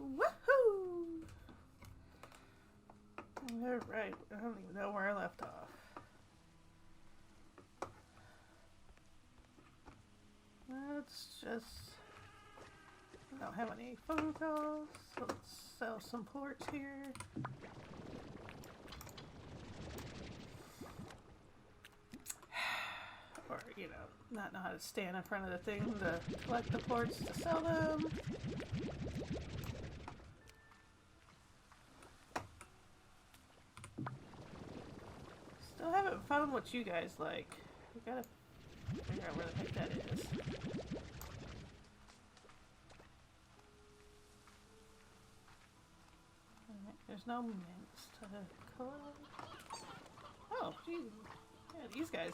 Woohoo! Alright, I don't even know where I left off. Let's just... I don't have any phone calls, so let's sell some ports here. Or, you know, not know how to stand in front of the thing to collect the ports to sell them. Still haven't found what you guys like. We gotta figure out where the heck that is. There's no mints to collect. Oh, geez. Yeah, these guys,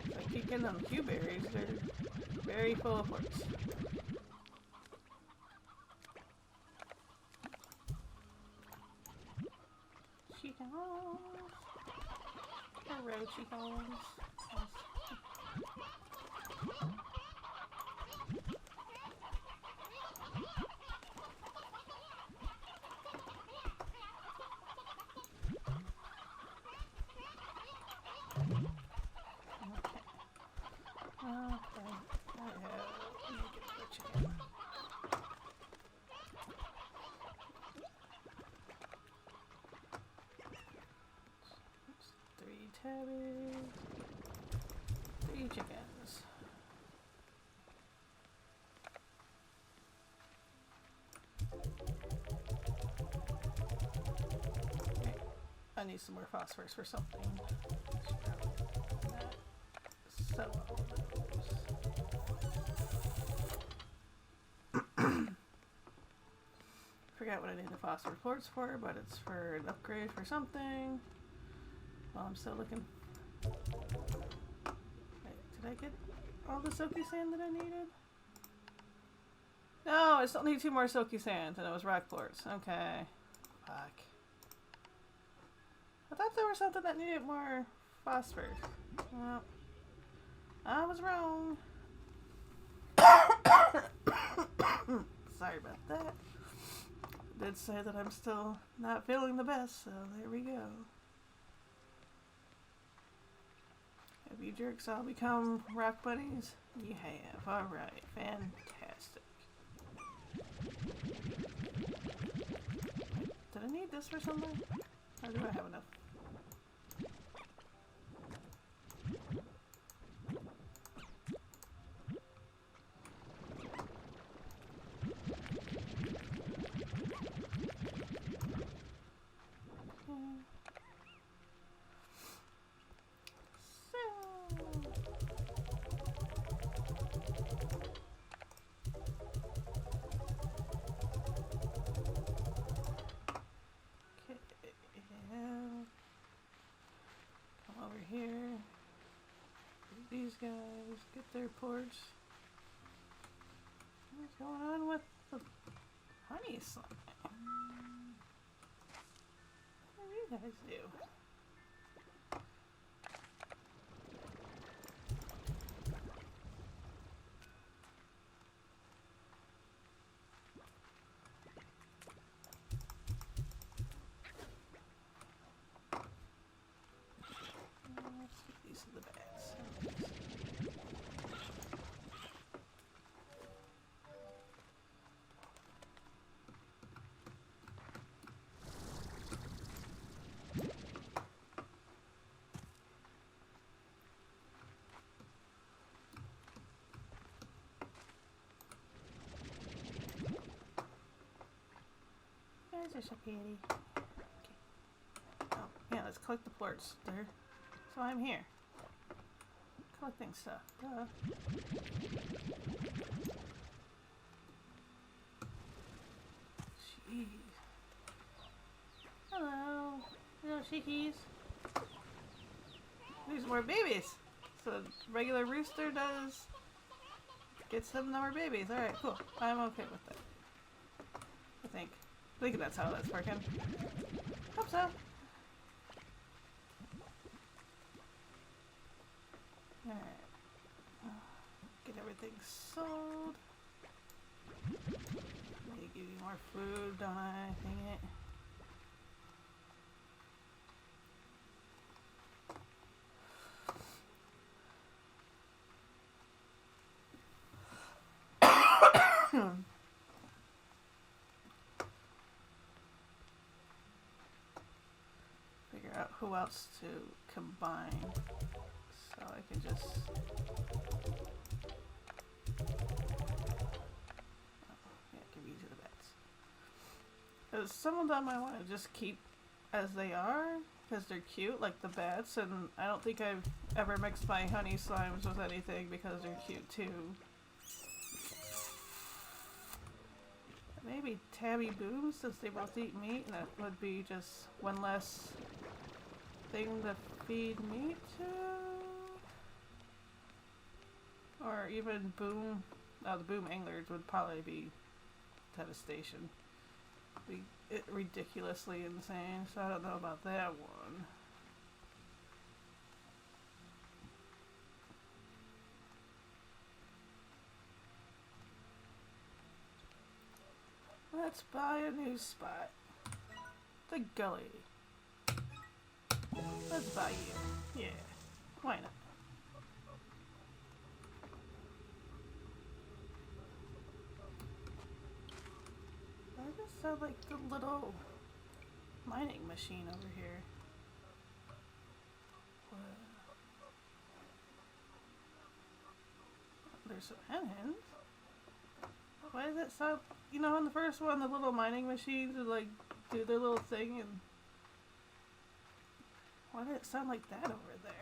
if I keep getting them Q berries, they're very full of ports. Cheetahs. Hello, cheetahs. Three chickens. Okay. I need some more phosphorus for something. Sell all those. Forgot what I need the phosphorus quartz for, but it's for an upgrade for something. Well, I'm still looking. Wait, did I get all the silky sand that I needed? No, I still need 2 more silky sand, and it was rock quartz. Okay. Fuck. I thought there was something that needed more phosphorus. Well, I was wrong. Sorry about that. I did say that I'm still not feeling the best, so there we go. Have you jerks all become rock bunnies? You have. Alright. Fantastic. Did I need this for something? Or do I have enough? Here, these guys get their ports. What's going on with the honey slime? What do you guys do? There's a kitty. Okay. Oh, yeah, let's collect the plorts there. So I'm here. Collecting stuff. Duh. Jeez. Hello. Hello, chickies. There's more babies. So regular rooster does get some more babies. Alright, cool. I'm okay with that. I think that's how that's working. Hope so. Alright. Get everything sold. more food, don't I? Dang it. Figure out who else to combine so I can just give you to the bats. Because some of them I want to just keep as they are because they're cute, like the bats, and I don't think I've ever mixed my honey slimes with anything because they're cute too. Maybe Tabby Boom, since they both eat meat, and that would be just one less thing to feed meat to. Or even Boom, the Boom Anglers would probably be devastation. Be ridiculously insane, so I don't know about that one. Let's buy a new spot. The gully. Let's buy you. Yeah. Why not? I just saw like the little mining machine over here. There's some hens. Why does it sound, you know, on the first one, the little mining machines would like do their little thing, and why did it sound like that over there?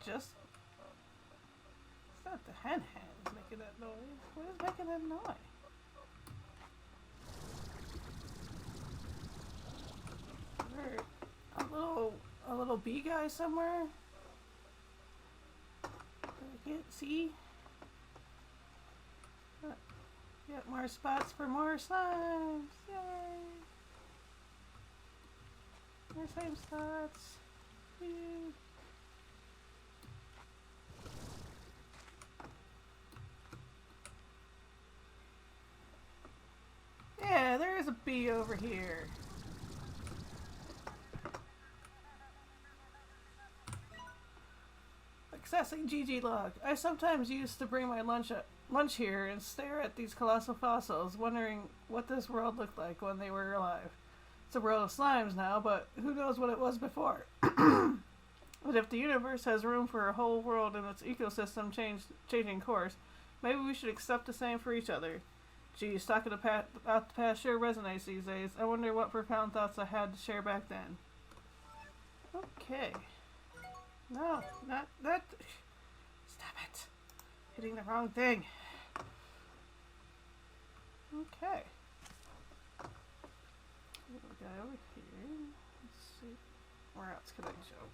Just, it's not the hen hens making that noise. What is making that noise? Is there a little bee guy somewhere? I can't see. Get more spots for more slimes. Yay! More slime spots. Yay. Yeah, there is a bee over here. Accessing GG log. I sometimes used to bring my lunch here and stare at these colossal fossils, wondering what this world looked like when they were alive. It's a world of slimes now, but who knows what it was before. But if the universe has room for a whole world and its ecosystem changing course, maybe we should accept the same for each other. Geez, talking about the past sure resonates these days. I wonder what profound thoughts I had to share back then. Okay. No, not that. Stop it. Hitting the wrong thing. Okay. Little guy over here. Let's see. Where else can I jump?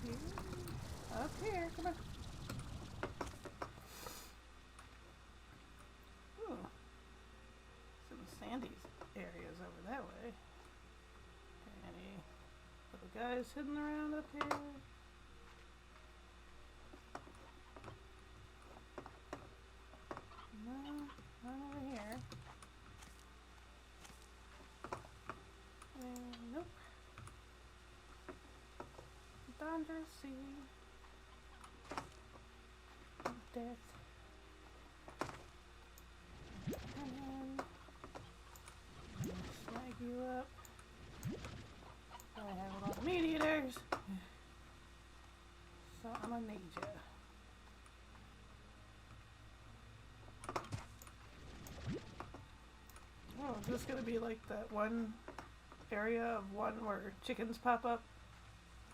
Here. Up here. Come on. Ooh. Some sandy areas over that way. Any little guys hidden around up here? No, not over here. Nope. Dangerous sea. Death. Snag you up. I have a lot of meat eaters, so I'm gonna need you. Oh, is this gonna be like that one area of one where chickens pop up?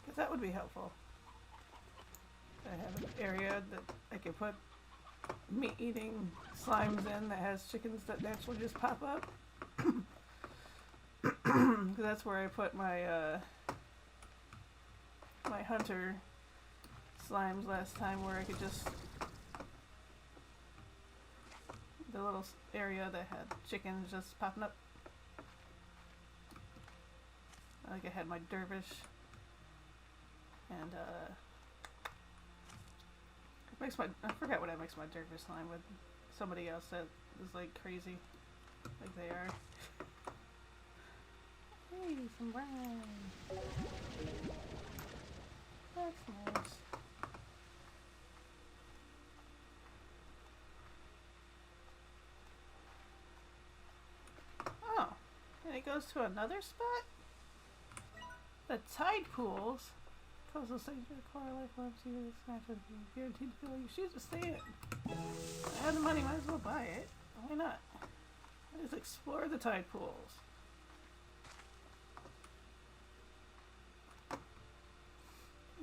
Because that would be helpful. I have an area that I can put meat-eating slimes in that has chickens that naturally just pop up. Because that's where I put my my hunter slimes last time, where I could just the little area that had chickens just popping up. Like I had my dervish. And I forget what I mix my dervish slime with. Somebody else that is like crazy. Like they are. Hey, some brown. That's nice. Oh, and it goes to another spot? The tide pools. Coastal states for the core life loves you. It's natural. Guaranteed to feel like you choose to stay in. I have the money, might as well buy it. Why not? Let's explore the tide pools.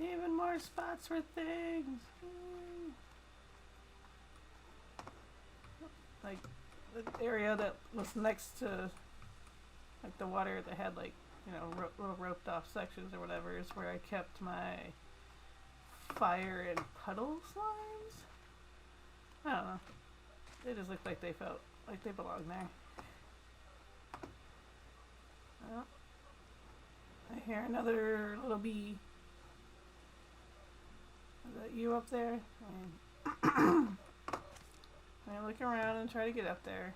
Even more spots for things. Like the area that was next to like the water that had like, you know, little roped off sections or whatever is where I kept my fire and puddle slimes. I don't know. They just looked like they felt like they belonged there. Oh, I hear another little bee. Is that you up there? I look around and try to get up there.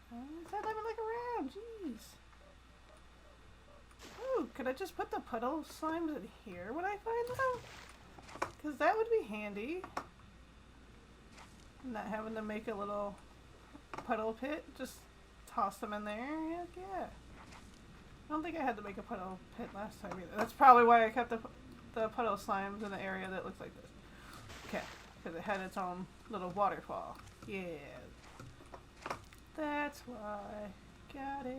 I said let me look around, jeez. Ooh, could I just put the puddle slimes in here when I find them? Because that would be handy. Not having to make a little puddle pit, just toss them in there. Heck yeah. I don't think I had to make a puddle pit last time either. That's probably why I kept the puddle slimes in the area that looks like this. Okay, because it had its own little waterfall. Yeah. That's why. Got it.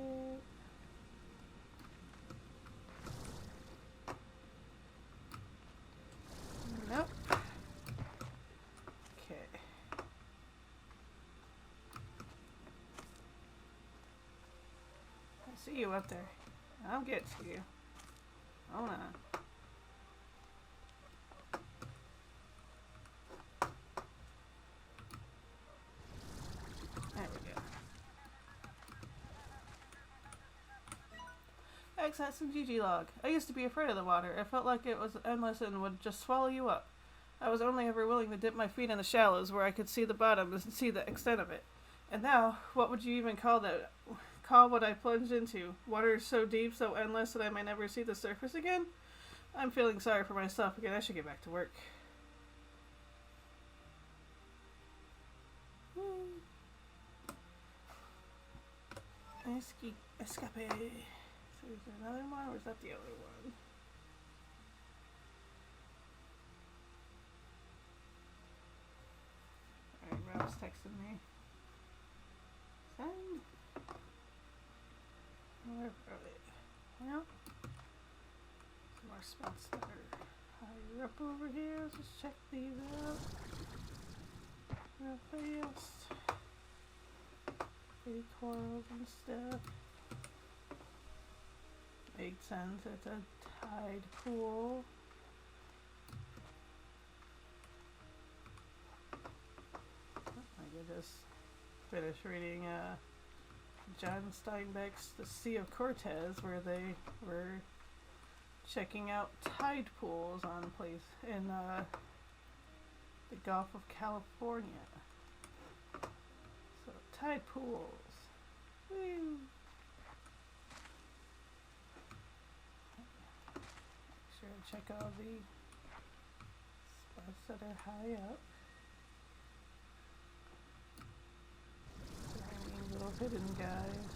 Nope. Okay. I see you up there. I'll get to you. Hold on. There we go. Access and GG log. I used to be afraid of the water. I felt like it was endless and would just swallow you up. I was only ever willing to dip my feet in the shallows where I could see the bottom and see the extent of it. And now, what would you even call that? Call what I plunged into? Water so deep, so endless that I might never see the surface again? I'm feeling sorry for myself again. I should get back to work. Escape. So is there another one or is that the other one? Alright, Rob's texting me. Send. Where are they? Well, some more spots that are higher up over here. Let's just check these out real fast. Pretty corals and stuff. Makes sense. It's a tide pool. I just finished reading John Steinbeck's The Sea of Cortez, where they were checking out tide pools on place in the Gulf of California. So tide pools. Woo! Make sure I check all the spots that are high up. Little hidden guys.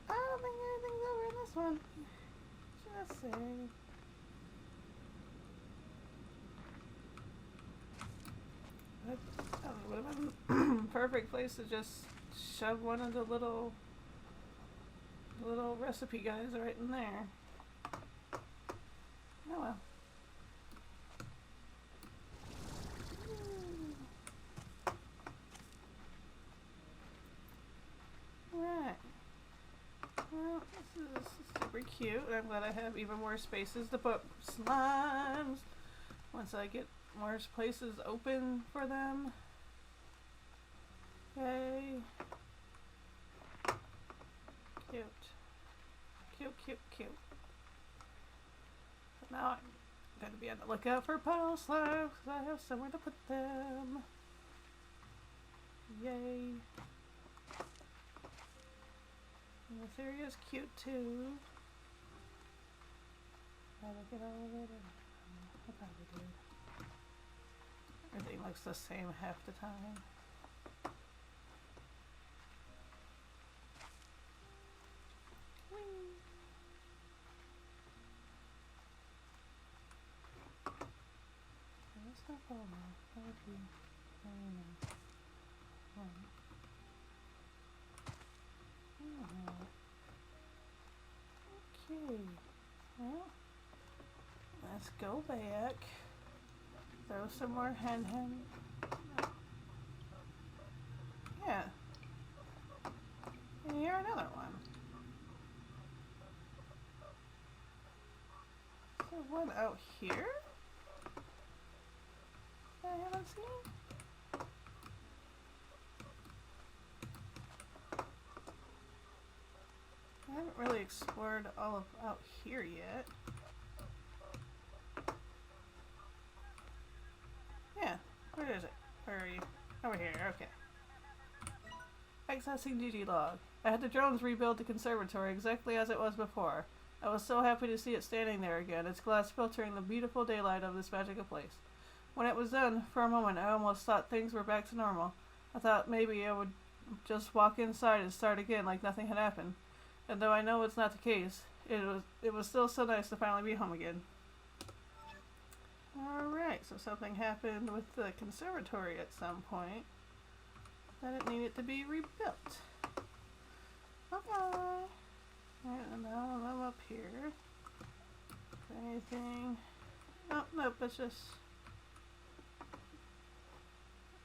I don't think anything's over in this one. Just saying. That would have been a perfect place to just shove one of the little recipe guys right in there. Oh well. Right. Well, this is super super cute. I'm glad I have even more spaces to put slimes once I get more places open for them. Yay. Cute. Cute, cute, cute. So now I'm going to be on the lookout for puddle slimes because I have somewhere to put them. Yay. And this area is cute too. Did I look at all of it? I probably did. Everything looks the same half the time. Whee! That's not all now. That would be very nice. Okay. Well, let's go back. Throw some more hen. Yeah. And here another one. Is there one out here that I haven't seen? I haven't really explored all of out here yet. Yeah, where is it? Where are you? Over here, okay. Accessing duty log. I had the drones rebuild the conservatory exactly as it was before. I was so happy to see it standing there again, its glass filtering the beautiful daylight of this magical place. When it was done, for a moment I almost thought things were back to normal. I thought maybe I would just walk inside and start again like nothing had happened. And though I know it's not the case, it was still so nice to finally be home again. Alright, so something happened with the conservatory at some point that it needed to be rebuilt. Okay. Alright, and now I'm up here. Is there anything? Oh, nope, it's just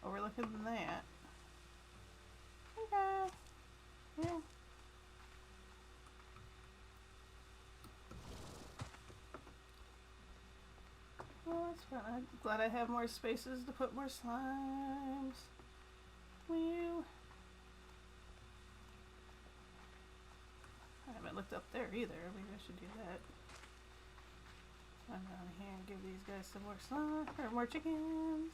overlooking that. Okay. Yeah. Well, that's fun. I'm glad I have more spaces to put more slimes. Whew. I haven't looked up there either. Maybe I should do that. Come down here and give these guys some more slime, or more chickens.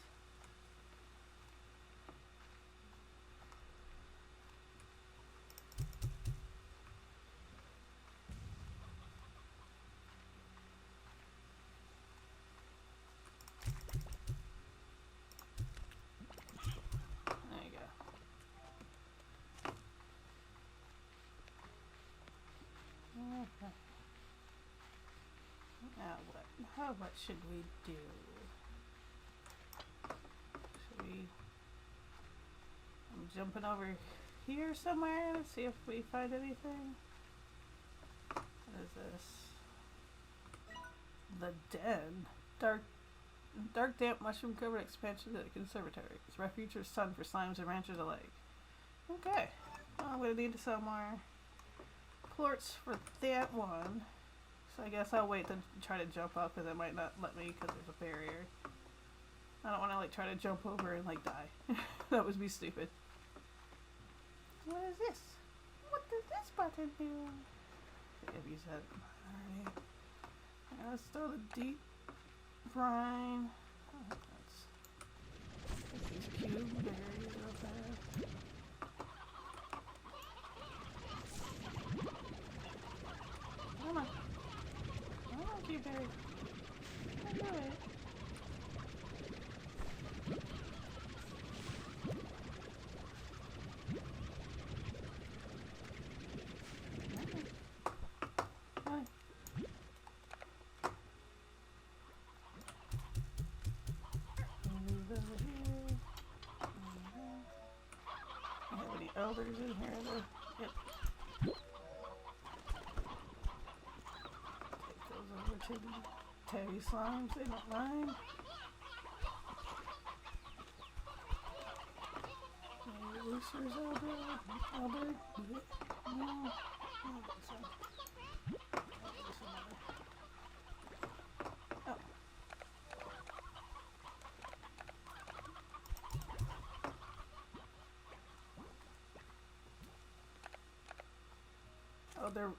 Now what should we do? Should we... I'm jumping over here somewhere to see if we find anything. What is this? The Den. Dark, damp, mushroom-covered expansion of the conservatory. It's refuge or sun for slimes and ranchers alike. Okay. Well, I'm going to need some more plorts for that one. So I guess I'll wait to try to jump up because it might not let me because there's a barrier. I don't want to like try to jump over and like die. That would be stupid. What is this? What does this button do? I've used that already. Right, let's throw the deep brine. Oh, let's get these cube berries real fast. Come on. Cube berry. I knew it. Elders in here. Yep. Take those over to the tabby slimes. They don't mind. Any roosters elder? No. I don't think so.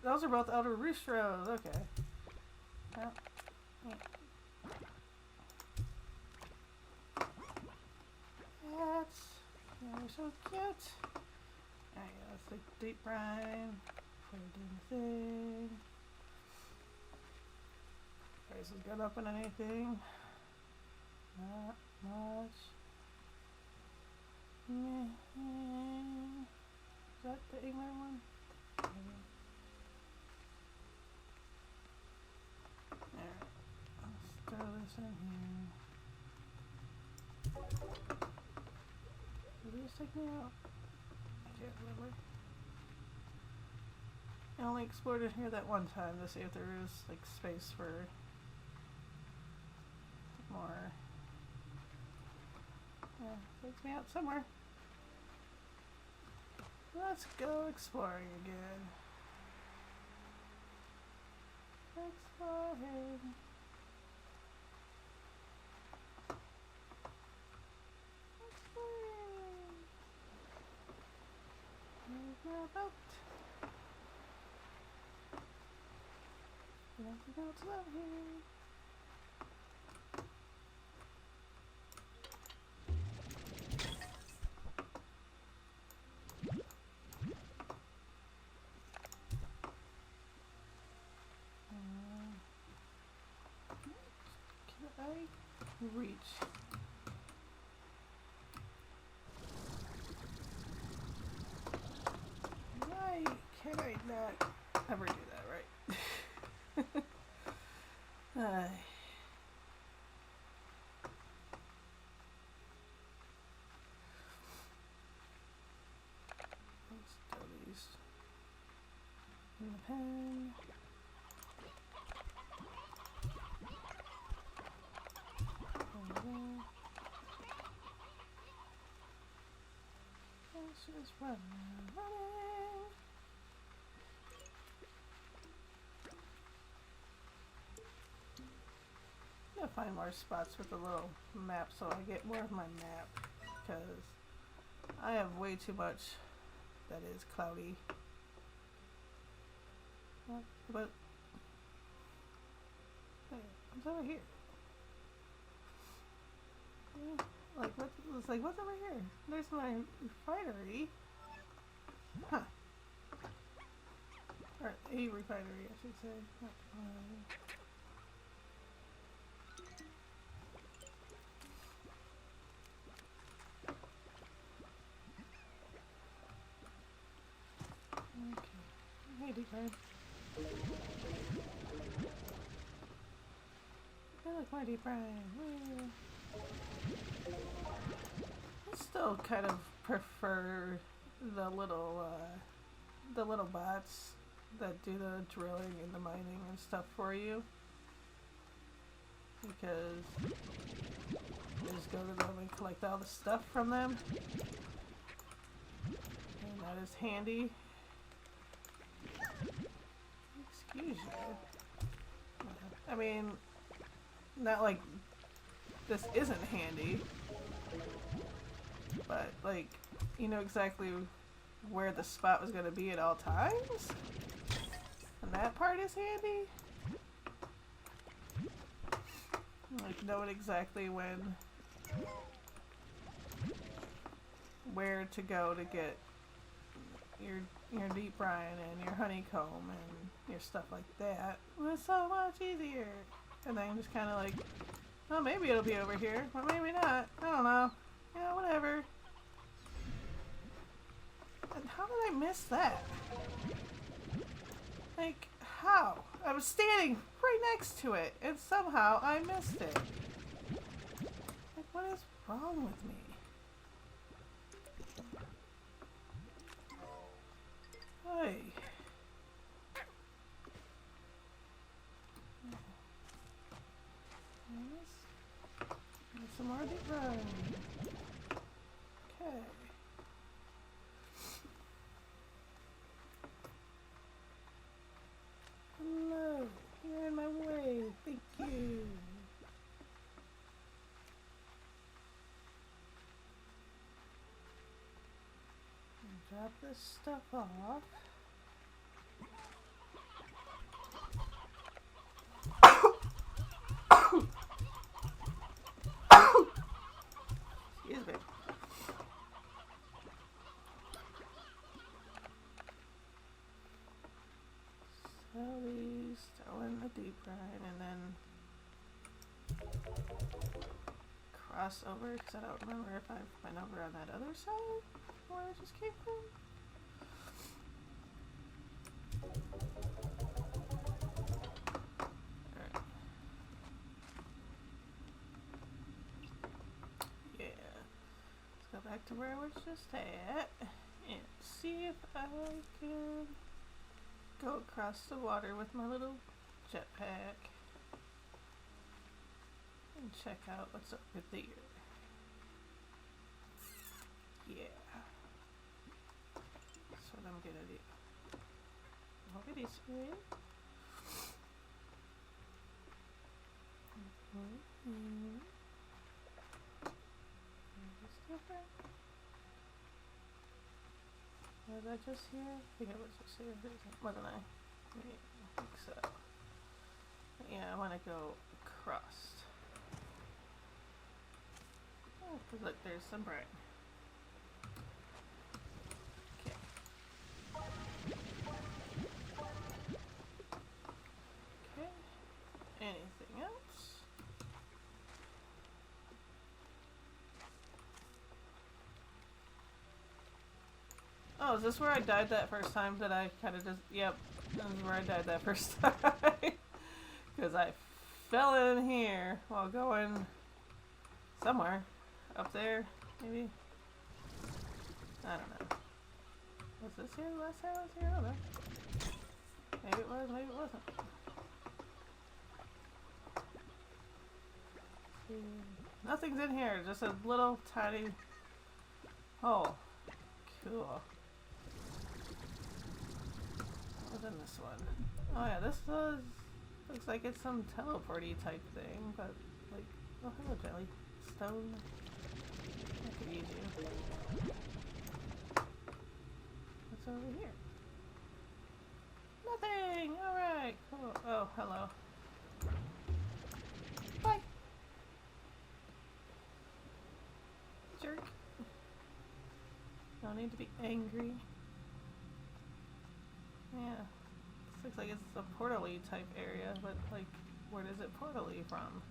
those are both Elder Roostros. Okay. Well, yeah. Cats. They're so cute. Alright, let's take deep brine. Put it in the thing. Price has gone up on anything. Not much. Is that the England one? Alright, let's throw this in here. Did this take me out? I can't remember. I only explored it here that one time to see if there is like space for more. Yeah, takes me out somewhere. Let's go exploring again. Exploring. Exploring. There's my boat. Nothing else out here. Reach. Why can I not ever do that right? Let's throw these in the pen. Just running. I'm gonna find more spots with a little map so I get more of my map, because I have way too much that is cloudy. What about? Hey, what's over here? What's over here? There's my refinery. Huh. Or a refinery, I should say. Okay. Hey, D-Card. I like my D-Prime. I still kind of prefer the little bots that do the drilling and the mining and stuff for you, because you just go to them and collect all the stuff from them, and that is handy. Excuse you. I mean, not like this isn't handy, but like, you know exactly where the spot was going to be at all times, and that part is handy. Like knowing exactly where to go to get your deep brine and your honeycomb and your stuff like that. It was so much easier. And then just kind of like, oh, maybe it'll be over here, but maybe not. I don't know. Yeah, whatever. And how did I miss that? Like, how? I was standing right next to it, and somehow I missed it. Like, what is wrong with me? Hey. Some more deep run. Okay. Hello. You're in my way. Thank you. Drop this stuff off. cross over because I don't remember if I went over on that other side where I just came from. Alright. Yeah. Let's go back to where I was just at and see if I can go across the water with my little jetpack and check out what's over there. Yeah. That's what I'm gonna do. Over this way. Is this different? Was I just here? I think I was just here, wasn't I? Yeah, I think so. But yeah, I want to go across. Oh, look, there's some brine. Okay. Okay. Anything else? Oh, is this where I died that first time that I kind of just... Yep, this is where I died that first time. Because I fell in here while going somewhere. Up there, maybe? I don't know. Was this here the last time I was here? I don't know. Maybe it was, maybe it wasn't. Nothing's in here, just a little tiny hole. Cool. What was in this one? Oh yeah, this looks like it's some teleporty type thing, but like, oh hello jelly. Stone. That could use you. What's over here? Nothing! Alright, cool. Oh, hello. Bye! Jerk. No need to be angry. Yeah. This looks like it's a portal-y type area, but like, where does it portal-y from?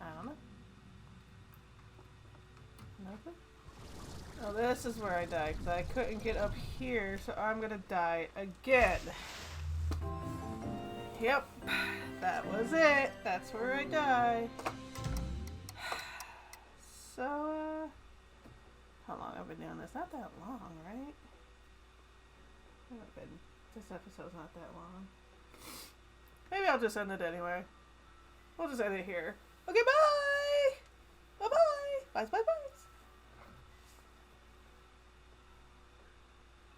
I don't know. Nothing? Oh, this is where I died, because I couldn't get up here, so I'm gonna die again. Yep, that was it. That's where I died. So, how long have I been doing this? Not that long, right? This episode's not that long. Maybe I'll just end it anyway. We'll just end it here. Okay, bye! Bye-bye! Bye, bye, bye!